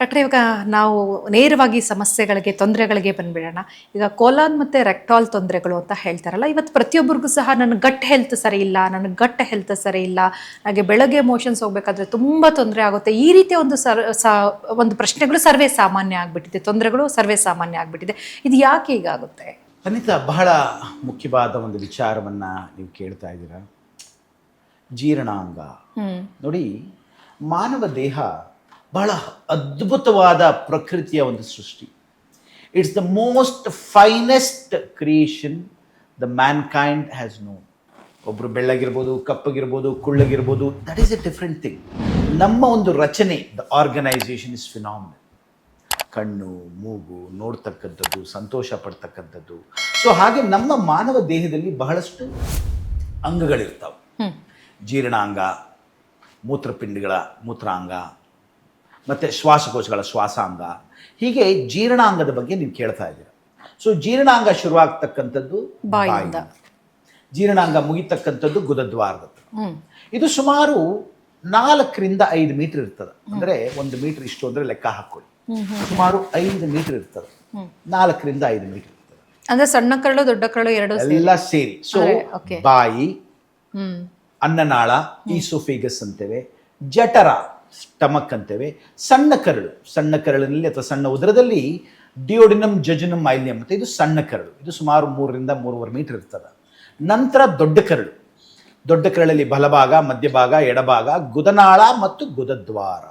ಡಾಕ್ಟ್ರೆ, ಇವಾಗ ನಾವು ನೇರವಾಗಿ ಸಮಸ್ಯೆಗಳಿಗೆ ತೊಂದರೆಗಳಿಗೆ ಬಂದ್ಬಿಡೋಣ. ಈಗ ಕೋಲಾನ್ ಮತ್ತು ರೆಕ್ಟಾಲ್ ತೊಂದರೆಗಳು ಅಂತ ಹೇಳ್ತಾರಲ್ಲ, ಇವತ್ತು ಪ್ರತಿಯೊಬ್ಬರಿಗೂ ಸಹ ನನ್ನ ಗಟ್ ಹೆಲ್ತ್ ಸರಿ ಇಲ್ಲ, ನನ್ನ ಗಟ್ ಹೆಲ್ತ್ ಸರಿ ಇಲ್ಲ, ನನಗೆ ಬೆಳಗ್ಗೆ ಮೋಷನ್ಸ್ ಹೋಗ್ಬೇಕಾದ್ರೆ ತುಂಬ ತೊಂದರೆ ಆಗುತ್ತೆ, ಈ ರೀತಿಯ ಒಂದು ಪ್ರಶ್ನೆಗಳು ಸರ್ವೇ ಸಾಮಾನ್ಯ ಆಗಿಬಿಟ್ಟಿದೆ, ತೊಂದರೆಗಳು ಸರ್ವೇ ಸಾಮಾನ್ಯ ಆಗಿಬಿಟ್ಟಿದೆ. ಇದು ಯಾಕೆ ಹೀಗಾಗುತ್ತೆ? ಅನಿತಾ, ಬಹಳ ಮುಖ್ಯವಾದ ಒಂದು ವಿಚಾರವನ್ನು ನೀವು ಕೇಳ್ತಾ ಇದ್ದೀರಾ. ಜೀರ್ಣಾಂಗ ನೋಡಿ, ಮಾನವ ದೇಹ ಬಹಳ ಅದ್ಭುತವಾದ ಪ್ರಕೃತಿಯ ಒಂದು ಸೃಷ್ಟಿ. It's the most finest creation the mankind has known. ಒಬ್ಬರು ಬೆಳ್ಳಗಿರ್ಬೋದು, ಕಪ್ಪಗಿರ್ಬೋದು, ಕುಳ್ಳಗಿರ್ಬೋದು, that is a different thing. ನಮ್ಮ ಒಂದು ರಚನೆ, ದ ಆರ್ಗನೈಸೇಷನ್ ಇಸ್ ಫಿನಾಮಿನಲ್. ಕಣ್ಣು, ಮೂಗು, ನೋಡ್ತಕ್ಕಂಥದ್ದು, ಸಂತೋಷ ಪಡ್ತಕ್ಕಂಥದ್ದು. ಸೊ ಹಾಗೆ ನಮ್ಮ ಮಾನವ ದೇಹದಲ್ಲಿ ಬಹಳಷ್ಟು ಅಂಗಗಳಿರ್ತಾವೆ. ಜೀರ್ಣಾಂಗ, ಮೂತ್ರಪಿಂಡಗಳ ಮೂತ್ರಾಂಗ, ಮತ್ತು ಶ್ವಾಸಕೋಶಗಳ ಶ್ವಾಸಾಂಗ. ಹೀಗೆ ಜೀರ್ಣಾಂಗದ ಬಗ್ಗೆ ನೀವು ಕೇಳ್ತಾ ಇದ್ದೀರಾ. ಸೊ ಜೀರ್ಣಾಂಗ ಶುರುವಾಗ್ತಕ್ಕಂಥದ್ದು ಬಾಯಿಂದ, ಜೀರ್ಣಾಂಗ ಮುಗಿತಕ್ಕಂಥದ್ದು ಗುದದ್ವಾರದ. ಇದು ಸುಮಾರು 4 ರಿಂದ 5 ಮೀಟರ್ ಇರ್ತದೆ. ಅಂದರೆ 1 ಮೀಟರ್ ಇಷ್ಟು ಅಂದರೆ ಲೆಕ್ಕ ಹಾಕೊಳ್ಳಿ, ಸುಮಾರು 5 ಮೀಟರ್ ಇರ್ತದೆ. 4 ರಿಂದ 5 ಮೀಟರ್ ಇರ್ತದೆ. ಅಂದ್ರೆ ಸಣ್ಣ ಕರಳು ದೊಡ್ಡ ಕರಳು ಎಲ್ಲ ಸೇರಿ. ಸೊ ಬಾಯಿ, ಅನ್ನನಾಳ, ಈಸೋಫೇಗಸ್ ಅಂತೇವೆ, ಜಠರ ಸ್ಟಮಕ್ ಅಂತೇವೆ, ಸಣ್ಣ ಕರಳು, ಸಣ್ಣ ಕರಳಿನಲ್ಲಿ ಅಥವಾ ಸಣ್ಣ ಉದರದಲ್ಲಿ ಡಿಯೋಡಿನಮ್, ಜಜುನಮ್, ಮೈಲಿಯಂ ಅಂತ ಇದು ಸಣ್ಣ ಕರಳು. ಇದು ಸುಮಾರು 3 ರಿಂದ 3.5 ಮೀಟರ್ ಇರ್ತದೆ. ನಂತರ ದೊಡ್ಡ ಕರಳು, ದೊಡ್ಡ ಕರಳಲ್ಲಿ ಬಲಭಾಗ, ಮಧ್ಯಭಾಗ, ಎಡಭಾಗ, ಗುದನಾಳ ಮತ್ತು ಗುದದ್ವಾರ.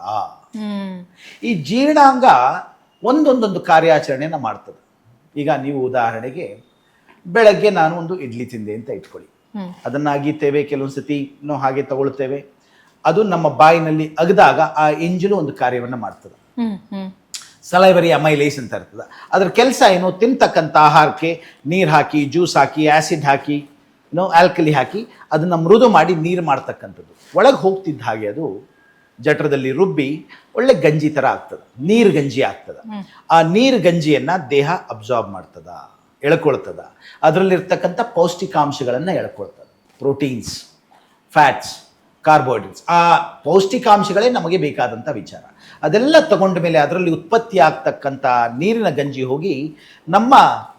ಈ ಜೀರ್ಣಾಂಗ ಒಂದೊಂದೊಂದು ಕಾರ್ಯಾಚರಣೆಯನ್ನು ಮಾಡ್ತದೆ. ಈಗ ನೀವು ಉದಾಹರಣೆಗೆ ಬೆಳಗ್ಗೆ ನಾನು ಒಂದು ಇಡ್ಲಿ ತಿಂದೆ ಅಂತ ಇಟ್ಕೊಳ್ಳಿ, ಅದನ್ನ ಅಗಿತೇವೆ, ಕೆಲವೊಂದ್ಸತಿ ನಾವು ಹಾಗೆ ತಗೊಳ್ತೇವೆ. ಅದು ನಮ್ಮ ಬಾಯಿನಲ್ಲಿ ಅಗದಾಗ ಆ ಎಂಜಲು ಒಂದು ಕಾರ್ಯವನ್ನು ಮಾಡ್ತದೆ. ಸಲೈವರಿ ಅಮೈಲೇಸ್ ಅಂತ ಇರ್ತದೆ. ಅದರ ಕೆಲಸ ಏನು? ತಿಂತಕ್ಕಂಥ ಆಹಾರಕ್ಕೆ ನೀರು ಹಾಕಿ, ಜ್ಯೂಸ್ ಹಾಕಿ, ಆ್ಯಸಿಡ್ ಹಾಕಿ, ಆಲ್ಕಲಿ ಹಾಕಿ ಅದನ್ನು ಮೃದು ಮಾಡಿ ನೀರು ಮಾಡ್ತಕ್ಕಂಥದ್ದು. ಒಳಗೆ ಹೋಗ್ತಿದ್ದ ಹಾಗೆ ಅದು ಜಠರದಲ್ಲಿ ರುಬ್ಬಿ ಒಳ್ಳೆ ಗಂಜಿ ಥರ ಆಗ್ತದೆ, ನೀರು ಗಂಜಿ ಆಗ್ತದೆ. ಆ ನೀರು ಗಂಜಿಯನ್ನು ದೇಹ ಅಬ್ಸಾರ್ಬ್ ಮಾಡ್ತದ, ಎಳ್ಕೊಳ್ತದ. ಅದರಲ್ಲಿರ್ತಕ್ಕಂಥ ಪೌಷ್ಟಿಕಾಂಶಗಳನ್ನು ಎಳ್ಕೊಳ್ತದೆ. Proteins, fats, carbohydrates. ಆ ಪೌಷ್ಟಿಕಾಂಶಗಳೇ ನಮಗೆ ಬೇಕಾದಂಥ ವಿಚಾರ. ಅದೆಲ್ಲ ತಗೊಂಡ ಮೇಲೆ ಅದರಲ್ಲಿ ಉತ್ಪತ್ತಿ ಆಗ್ತಕ್ಕಂಥ ನೀರಿನ ಗಂಜಿ ಹೋಗಿ ನಮ್ಮ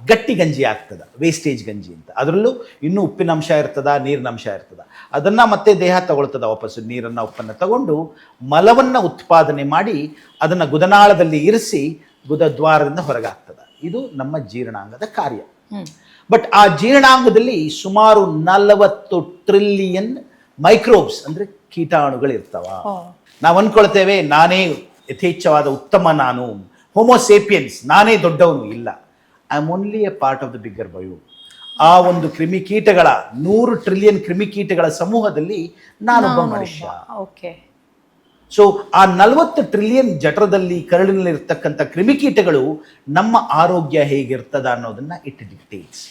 ಗಟ್ಟಿ ಗಂಜಿ ಆಗ್ತದೆ, ವೇಸ್ಟೇಜ್ ಗಂಜಿ ಅಂತ. ಅದರಲ್ಲೂ ಇನ್ನೂ ಉಪ್ಪಿನಂಶ ಇರ್ತದ, ನೀರಿನಂಶ ಇರ್ತದ. ಅದನ್ನು ಮತ್ತೆ ದೇಹ ತಗೊಳ್ತದ, ವಾಪಸ್ಸು ನೀರನ್ನು, ಉಪ್ಪನ್ನು ತಗೊಂಡು ಮಲವನ್ನು ಉತ್ಪಾದನೆ ಮಾಡಿ ಅದನ್ನು ಗುದನಾಳದಲ್ಲಿ ಇರಿಸಿ ಗುದದ್ವಾರದಿಂದ ಹೊರಗಾಗ್ತದೆ. ಇದು ನಮ್ಮ ಜೀರ್ಣಾಂಗದ ಕಾರ್ಯ. ಬಟ್ ಆ ಜೀರ್ಣಾಂಗದಲ್ಲಿ ಸುಮಾರು 40 ಟ್ರಿಲಿಯನ್ ಮೈಕ್ರೋಬ್ಸ್ ಅಂದರೆ ಕೀಟಾಣುಗಳಿರ್ತಾವ. ನಾವು ಅಂದ್ಕೊಳ್ತೇವೆ ನಾನೇ ಯಥೇಚ್ಛವಾದ ಉತ್ತಮ, ನಾನು ಹೋಮೋಸೇಪಿಯನ್ಸ್, ನಾನೇ ದೊಡ್ಡವನು. ಇಲ್ಲ, I am only A part of the bigger bio. ಆ ಒಂದು ಕ್ರಿಮಿಕೀಟಗಳ 100 ಟ್ರಿಲಿಯನ್ ಕ್ರಿಮಿಕೀಟಗಳ ಸಮೂಹದಲ್ಲಿ ನಾನೊಬ್ಬ ಮನುಷ್ಯ. ಸೊ ಆ 40 ಟ್ರಿಲಿಯನ್ ಜಠರದಲ್ಲಿ, ಕರಳಿನಲ್ಲಿ ಇರ್ತಕ್ಕಂಥ ಕ್ರಿಮಿಕೀಟಗಳು ನಮ್ಮ ಆರೋಗ್ಯ ಹೇಗಿರ್ತದ ಅನ್ನೋದನ್ನ ಇಟ್ ಡಿಕ್ಟೇಟ್ಸ್.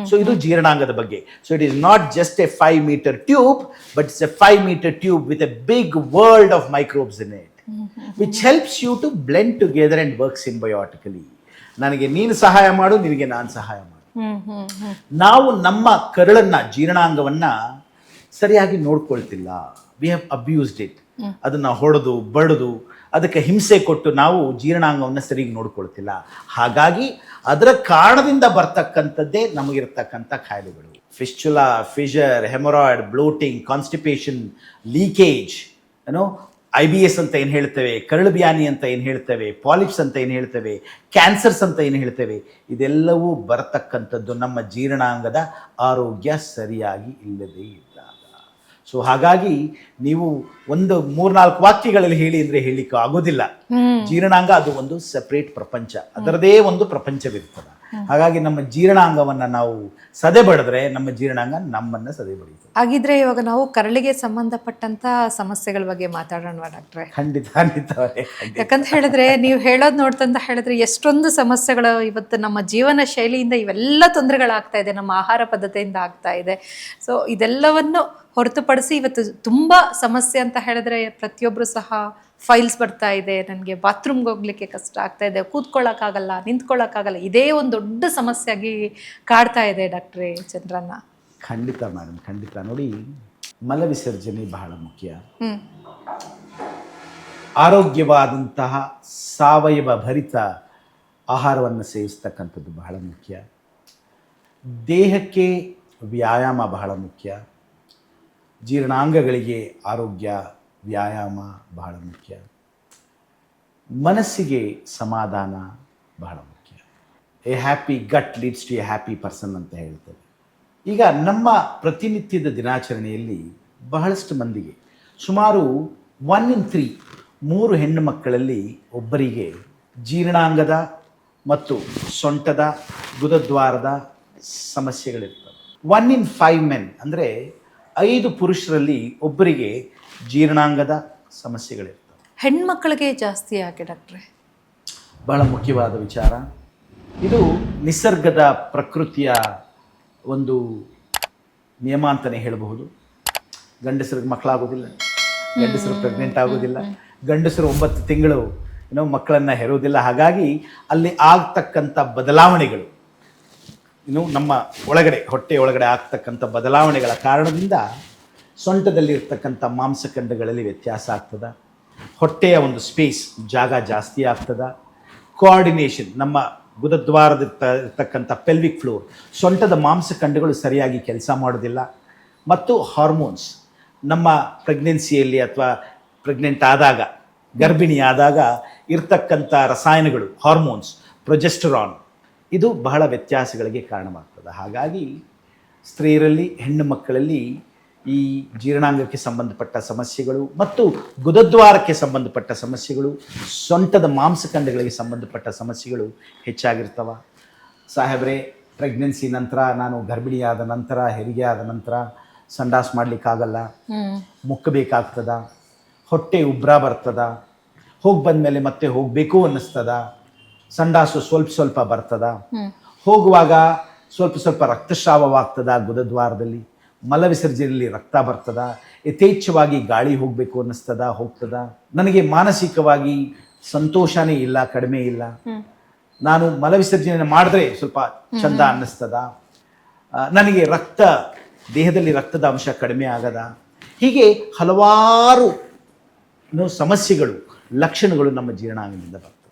ಸೊ ಇದು ಜೀರ್ಣಾಂಗದ ಬಗ್ಗೆ. So it is not just a 5 metre tube, but it's a 5 metre tube with a big world of microbes in it, which helps you to blend together and work symbiotically. ನನಗೆ ನೀನು ಸಹಾಯ ಮಾಡು, ನಿನಗೆ ನಾನು ಸಹಾಯ ಮಾಡು. ನಾವು ನಮ್ಮ ಕರಳನ್ನ, ಜೀರ್ಣಾಂಗವನ್ನ ಸರಿಯಾಗಿ ನೋಡ್ಕೊಳ್ತಿಲ್ಲ. We have abused it. ಅದನ್ನ ಹೊಡೆದು ಬಡಿದು ಅದಕ್ಕೆ ಹಿಂಸೆ ಕೊಟ್ಟು ನಾವು ಜೀರ್ಣಾಂಗವನ್ನು ಸರಿಯಾಗಿ ನೋಡ್ಕೊಳ್ತಿಲ್ಲ. ಹಾಗಾಗಿ ಅದರ ಕಾರಣದಿಂದ ಬರ್ತಕ್ಕಂಥದ್ದೇ ನಮಗಿರ್ತಕ್ಕಂಥ ಕಾಯಿಲೆಗಳು. Fistula, fissure, haemorrhoid, bloating, constipation, leakage, IBS ಅಂತ ಏನು ಹೇಳ್ತೇವೆ, ಕರಳು ಬ್ಯಾನಿ ಅಂತ ಏನು ಹೇಳ್ತೇವೆ, ಪಾಲಿಪ್ಸ್ ಅಂತ ಏನು ಹೇಳ್ತೇವೆ, ಕ್ಯಾನ್ಸರ್ಸ್ ಅಂತ ಏನು ಹೇಳ್ತೇವೆ, ಇದೆಲ್ಲವೂ ಬರತಕ್ಕಂಥದ್ದು ನಮ್ಮ ಜೀರ್ಣಾಂಗದ ಆರೋಗ್ಯ ಸರಿಯಾಗಿ ಇಲ್ಲದೇ ಇದ್ದಾಗ. ಸೊ ಹಾಗಾಗಿ ನೀವು ಒಂದು 3-4 ವಾಕ್ಯಗಳಲ್ಲಿ ಹೇಳಿ ಅಂದರೆ ಹೇಳಲಿಕ್ಕೆ ಆಗೋದಿಲ್ಲ. ಜೀರ್ಣಾಂಗ ಅದು ಒಂದು ಸೆಪರೇಟ್ ಪ್ರಪಂಚ, ಅದರದೇ ಒಂದು ಪ್ರಪಂಚವಿರ್ತದೆ. ಹಾಗಾಗಿ ನಮ್ಮ ಜೀರ್ಣಾಂಗವನ್ನು ನಾವು ಸದೆ ಬಡಿದ್ರೆ ನಮ್ಮ ಜೀರ್ಣಾಂಗ ನಮ್ಮನ್ನು ಸದೆ ಬಡಿಯುತ್ತೆ. ಹಾಗಿದ್ರೆ ಇವಾಗ ನಾವು ಕರಳಿಗೆ ಸಂಬಂಧಪಟ್ಟಂತ ಸಮಸ್ಯೆಗಳ ಬಗ್ಗೆ ಮಾತಾಡೋಣ ಡಾಕ್ಟ್ರೆ. ಖಂಡಿತ. ಯಾಕಂತ ಹೇಳಿದ್ರೆ ನೀವು ಹೇಳೋದು ನೋಡ್ತಂತ ಹೇಳಿದ್ರೆ ಎಷ್ಟೊಂದು ಸಮಸ್ಯೆಗಳು ಇವತ್ತು ನಮ್ಮ ಜೀವನ ಶೈಲಿಯಿಂದ ಇವೆಲ್ಲ ತೊಂದರೆಗಳಾಗ್ತಾ ಇದೆ, ನಮ್ಮ ಆಹಾರ ಪದ್ಧತಿಯಿಂದ ಆಗ್ತಾ ಇದೆ. ಸೊ ಇದೆಲ್ಲವನ್ನು ಹೊರತುಪಡಿಸಿ ಇವತ್ತು ತುಂಬ ಸಮಸ್ಯೆ ಅಂತ ಹೇಳಿದ್ರೆ ಪ್ರತಿಯೊಬ್ಬರು ಸಹ ಫೈಲ್ಸ್ ಬರ್ತಾ ಇದೆ, ನನಗೆ ಬಾತ್ರೂಮ್ಗೆ ಹೋಗ್ಲಿಕ್ಕೆ ಕಷ್ಟ ಆಗ್ತಾ ಇದೆ, ಕೂತ್ಕೊಳ್ಳೋಕ್ಕಾಗಲ್ಲ, ನಿಂತ್ಕೊಳ್ಳೋಕ್ಕಾಗಲ್ಲ, ಇದೇ ಒಂದು ದೊಡ್ಡ ಸಮಸ್ಯೆಯಾಗಿ ಕಾಡ್ತಾ ಇದೆ ಡಾಕ್ಟ್ರೇ ಚಂದ್ರಣ್ಣ. ಖಂಡಿತ ಮೇಡಮ್, ಖಂಡಿತ. ನೋಡಿ, ಮಲ ವಿಸರ್ಜನೆ ಬಹಳ ಮುಖ್ಯ. ಆರೋಗ್ಯವಾದಂತಹ ಸಾವಯವ ಭರಿತ ಆಹಾರವನ್ನು ಸೇವಿಸ್ತಕ್ಕಂಥದ್ದು ಬಹಳ ಮುಖ್ಯ. ದೇಹಕ್ಕೆ ವ್ಯಾಯಾಮ ಬಹಳ ಮುಖ್ಯ. ಜೀರ್ಣಾಂಗಗಳಿಗೆ ಆರೋಗ್ಯ, ವ್ಯಾಯಾಮ ಬಹಳ ಮುಖ್ಯ. ಮನಸ್ಸಿಗೆ ಸಮಾಧಾನ ಬಹಳ ಮುಖ್ಯ. A happy gut leads to a happy person ಅಂತ ಹೇಳ್ತೇವೆ. ಈಗ ನಮ್ಮ ಪ್ರತಿನಿತ್ಯದ ದಿನಾಚರಣೆಯಲ್ಲಿ ಬಹಳಷ್ಟು ಮಂದಿಗೆ, ಸುಮಾರು 1 in 3, 3 ಹೆಣ್ಣು ಮಕ್ಕಳಲ್ಲಿ ಒಬ್ಬರಿಗೆ ಜೀರ್ಣಾಂಗದ ಮತ್ತು ಸೊಂಟದ ಗುದದ್ವಾರದ ಸಮಸ್ಯೆಗಳಿರ್ತವೆ. 1 in 5 men, ಅಂದರೆ 5 ಪುರುಷರಲ್ಲಿ ಒಬ್ಬರಿಗೆ ಜೀರ್ಣಾಂಗದ ಸಮಸ್ಯೆಗಳಿರ್ತವೆ. ಹೆಣ್ಮಕ್ಳಿಗೆ ಜಾಸ್ತಿ ಯಾಕೆ ಡಾಕ್ಟ್ರೆ? ಬಹಳ ಮುಖ್ಯವಾದ ವಿಚಾರ ಇದು. ನಿಸರ್ಗದ ಪ್ರಕೃತಿಯ ಒಂದು ನಿಯಮ ಅಂತಲೇ ಹೇಳಬಹುದು. ಗಂಡಸರಿಗೆ ಮಕ್ಕಳಾಗೋದಿಲ್ಲ, ಗಂಡಸರು ಪ್ರೆಗ್ನೆಂಟ್ ಆಗೋದಿಲ್ಲ, ಗಂಡಸರು 9 ತಿಂಗಳು ಮಕ್ಕಳನ್ನು ಹೆರೋದಿಲ್ಲ. ಹಾಗಾಗಿ ಅಲ್ಲಿ ಆಗ್ತಕ್ಕಂಥ ಬದಲಾವಣೆಗಳು, ನಮ್ಮ ಒಳಗಡೆ, ಹೊಟ್ಟೆ ಒಳಗಡೆ ಆಗ್ತಕ್ಕಂಥ ಬದಲಾವಣೆಗಳ ಕಾರಣದಿಂದ ಸೊಂಟದಲ್ಲಿರ್ತಕ್ಕಂಥ ಮಾಂಸಖಂಡಗಳಲ್ಲಿ ವ್ಯತ್ಯಾಸ ಆಗ್ತದೆ. ಹೊಟ್ಟೆಯ ಒಂದು ಸ್ಪೇಸ್, ಜಾಗ ಜಾಸ್ತಿ ಆಗ್ತದೆ. ಕೋಆರ್ಡಿನೇಷನ್, ನಮ್ಮ ಗುದದ್ವಾರದಿರ್ತಕ್ಕಂಥ ಪೆಲ್ವಿಕ್ ಫ್ಲೋರ್, ಸೊಂಟದ ಮಾಂಸಖಂಡಗಳು ಸರಿಯಾಗಿ ಕೆಲಸ ಮಾಡೋದಿಲ್ಲ. ಮತ್ತು ಹಾರ್ಮೋನ್ಸ್, ನಮ್ಮ ಪ್ರೆಗ್ನೆನ್ಸಿಯಲ್ಲಿ ಅಥವಾ ಪ್ರೆಗ್ನೆಂಟ್ ಆದಾಗ, ಗರ್ಭಿಣಿ ಆದಾಗ ಇರ್ತಕ್ಕಂಥ ರಸಾಯನಗಳು, ಹಾರ್ಮೋನ್ಸ್, ಪ್ರೊಜೆಸ್ಟರಾನ್, ಇದು ಬಹಳ ವ್ಯತ್ಯಾಸಗಳಿಗೆ ಕಾರಣವಾಗ್ತದೆ. ಹಾಗಾಗಿ ಸ್ತ್ರೀಯರಲ್ಲಿ, ಹೆಣ್ಣು ಮಕ್ಕಳಲ್ಲಿ ಈ ಜೀರ್ಣಾಂಗಕ್ಕೆ ಸಂಬಂಧಪಟ್ಟ ಸಮಸ್ಯೆಗಳು ಮತ್ತು ಗುದದ್ವಾರಕ್ಕೆ ಸಂಬಂಧಪಟ್ಟ ಸಮಸ್ಯೆಗಳು, ಸೊಂಟದ ಮಾಂಸಖಂಡಗಳಿಗೆ ಸಂಬಂಧಪಟ್ಟ ಸಮಸ್ಯೆಗಳು ಹೆಚ್ಚಾಗಿರ್ತವೆ. ಸಾಹೇಬ್ರೆ, ಪ್ರೆಗ್ನೆನ್ಸಿ ನಂತರ, ನಾನು ಗರ್ಭಿಣಿಯಾದ ನಂತರ, ಹೆರಿಗೆ ಆದ ನಂತರ ಸಂಡಾಸ್ ಮಾಡಲಿಕ್ಕಾಗಲ್ಲ, ಮುಕ್ಕಬೇಕಾಗ್ತದ, ಹೊಟ್ಟೆ ಉಬ್ರ ಬರ್ತದ, ಹೋಗಿ ಬಂದಮೇಲೆ ಮತ್ತೆ ಹೋಗಬೇಕು ಅನ್ನಿಸ್ತದ, ಸಂಡಾಸು ಸ್ವಲ್ಪ ಬರ್ತದ, ಹೋಗುವಾಗ ಸ್ವಲ್ಪ ರಕ್ತಸ್ರಾವವಾಗ್ತದ, ಗುದದ್ವಾರದಲ್ಲಿ ಮಲವಿಸರ್ಜನೆಯಲ್ಲಿ ರಕ್ತ ಬರ್ತದ, ಯಥೇಚ್ಛವಾಗಿ ಗಾಳಿ ಹೋಗಬೇಕು ಅನ್ನಿಸ್ತದ, ಹೋಗ್ತದ. ನನಗೆ ಮಾನಸಿಕವಾಗಿ ಸಂತೋಷನೇ ಇಲ್ಲ, ಕಡಿಮೆ ಇಲ್ಲ. ನಾನು ಮಲವಿಸರ್ಜನೆ ಮಾಡಿದ್ರೆ ಸ್ವಲ್ಪ ಚಂದ ಅನ್ನಿಸ್ತದ. ನನಗೆ ದೇಹದಲ್ಲಿ ರಕ್ತದ ಅಂಶ ಕಡಿಮೆ ಆಗದ. ಹೀಗೆ ಹಲವಾರು ಸಮಸ್ಯೆಗಳು, ಲಕ್ಷಣಗಳು ನಮ್ಮ ಜೀರ್ಣಾಂಗದಿಂದ ಬರ್ತವೆ.